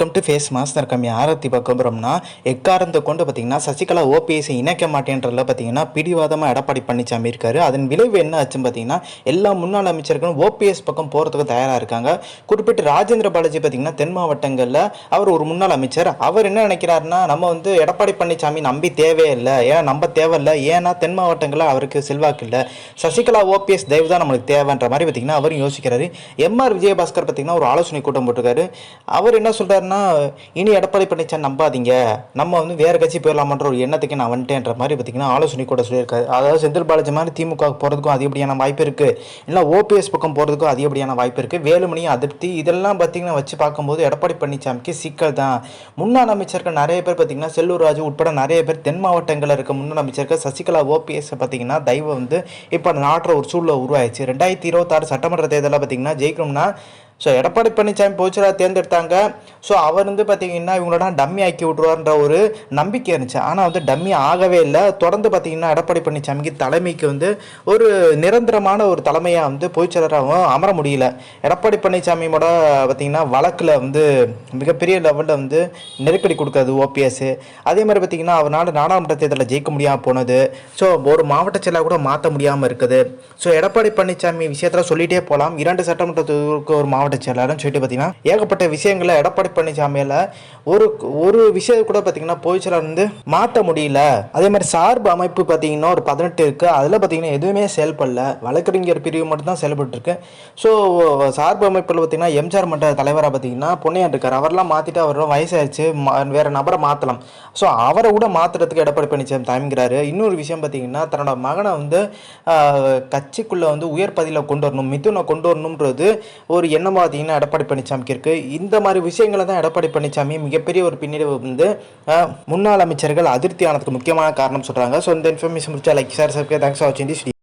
Welcome to face master கம்மி ஆரத்தி பார்க்க போகிறோம்னா எக்காரத்தை கொண்டு பார்த்தீங்கன்னா சசிகலா ஓபிஎஸ்ஸை இணைக்க மாட்டேன்றதில் பார்த்தீங்கன்னா பிடிவாதமாக எடப்பாடி பழனிசாமி இருக்காரு. அதன் விளைவு என்ன ஆச்சுன்னு பார்த்தீங்கன்னா எல்லா முன்னாள் அமைச்சர்களும் ஓபிஎஸ் பக்கம் போகிறதுக்கு தயாராக இருக்காங்க. குறிப்பிட்டு ராஜேந்திர பாலாஜி பார்த்தீங்கன்னா தென் மாவட்டங்களில் அவர் ஒரு முன்னாள் அமைச்சர். அவர் என்ன நினைக்கிறாருன்னா நம்ம எடப்பாடி பழனிசாமி நம்பி தேவையில்லை, ஏன்னா நம்ப தேவையில்லை, ஏன்னா தென் மாவட்டங்களில் அவருக்கு செல்வாக்கு இல்லை, சசிகலா ஓபிஎஸ் தயவு தான் நம்மளுக்கு தேவைன்ற மாதிரி பார்த்தீங்கன்னா அவரும் யோசிக்கிறாரு. எம்ஆர் விஜயபாஸ்கர் பார்த்தீங்கன்னா ஒரு ஆலோசனை கூட்டம் போட்டிருக்காரு. அவர் என்ன சொல்கிறார், இனி எடப்பாடி பழனிசாமி நம்பாதீங்க, நம்ம வேற கட்சி போயிடலாமன்ற ஒரு எண்ணத்துக்கு நான் வந்துட்டேன்ற மாதிரி பார்த்தீங்கன்னா ஆலோசனை கூட சொல்லியிருக்காரு. அதாவது செந்தில் பாலாஜி மாதிரி திமுக போகிறதுக்கும் அதிகப்படியான வாய்ப்பு இருக்குது, இல்லை ஓபிஎஸ் பக்கம் போகிறதுக்கும் அதிகப்படியான வாய்ப்பு இருக்குது. வேலுமணி அதிருப்தி இதெல்லாம் பார்த்தீங்கன்னா வச்சு பார்க்கும்போது எடப்பாடி பழனிசாமிக்கு சிக்கல் தான். முன்னாள் அமைச்சர்கள் நிறைய பேர் பார்த்தீங்கன்னா செல்லூர் ராஜு உட்பட நிறைய பேர் தென் மாவட்டங்களில் இருக்க முன்னாள் அமைச்சர்கள் சசிகலா ஓபிஎஸ் பார்த்தீங்கன்னா தயவு இப்போ நாட்டுற ஒரு சூழ்நிலை உருவாயிடுச்சு. 2026 சட்டமன்ற தேர்தலில் பார்த்தீங்கன்னா ஜெயிக்கணும்னா எடப்பாடி பழனிசாமி போச்சுரா தேர்ந்தெடுத்தாங்க. அவர் பார்த்தீங்கன்னா இவங்களோட டம்மி ஆக்கி விட்ருவார்ன்ற ஒரு நம்பிக்கை இருந்துச்சு. ஆனால் டம்மி ஆகவே இல்லை. தொடர்ந்து பார்த்தீங்கன்னா எடப்பாடி பழனிசாமிக்கு தலைமைக்கு ஒரு நிரந்தரமான ஒரு தலைமையாக பொதுச்செயலராகவும் அமர முடியல. எடப்பாடி பழனிசாமியோட பார்த்தீங்கன்னா வழக்கில் மிகப்பெரிய லெவலில் நெருக்கடி கொடுக்காது ஓபிஎஸ். அதே மாதிரி பார்த்தீங்கன்னா அவரால் நாடாளுமன்ற தேர்தலில் ஜெயிக்க முடியாமல் போனது. ஒரு மாவட்ட செயலாளர் கூட மாற்ற முடியாமல் இருக்குது. எடப்பாடி பழனிசாமி விஷயத்தில் சொல்லிகிட்டே போகலாம். 2 சட்டமன்றத்துக்கு ஒரு மாவட்ட செயலாளர்னு சொல்லிட்டு பார்த்தீங்கன்னா ஏகப்பட்ட விஷயங்களை எடப்பாடி பழனிசாமியால் ஒரு விஷயம் கூட பார்த்தீங்கன்னா பொதுச்செயலாளர் மாற்ற முடியல. அதே மாதிரி சார்பு அமைப்பு பார்த்தீங்கன்னா ஒரு 18 இருக்குது. அதில் பார்த்தீங்கன்னா எதுவுமே செயல்படல, வழக்கறிஞர் பிரிவு மட்டும் தான் செயல்பட்டு இருக்கு. சார்பு அமைப்பில் பார்த்தீங்கன்னா எம்ஜிஆர் மன்ற தலைவராக பார்த்தீங்கன்னா பொன்னையன் இருக்கார். அவரெல்லாம் மாற்றிட்டு அவரெல்லாம் வயசாகிடுச்சு, வேற நபரை மாற்றலாம். அவரை கூட மாற்றுறதுக்கு எடப்பாடி பழனிசாமி தயங்குறாரு. இன்னொரு விஷயம் பார்த்தீங்கன்னா தன்னோட மகனை கட்சிக்குள்ளே உயர் பதவியில் கொண்டு வரணும், மிதுனை கொண்டு வரணுன்றது ஒரு எண்ணம் பார்த்தீங்கன்னா எடப்பாடி பழனிசாமிக்கு இருக்கு. இந்த மாதிரி விஷயங்களை தான் எடப்பாடி பழனிசாமி மிகப்பெரிய ஒரு பின்னடைவு முன்னாள் அமைச்சர்கள் அதிருப்தி ஆனதுக்கு முக்கியமான காரணம் சொல்றாங்க. இந்த இன்ஃபர்மேஷன் முடிச்சா like share subscribe. Thanks for வாட்சிங் திஸ் வீடியோ.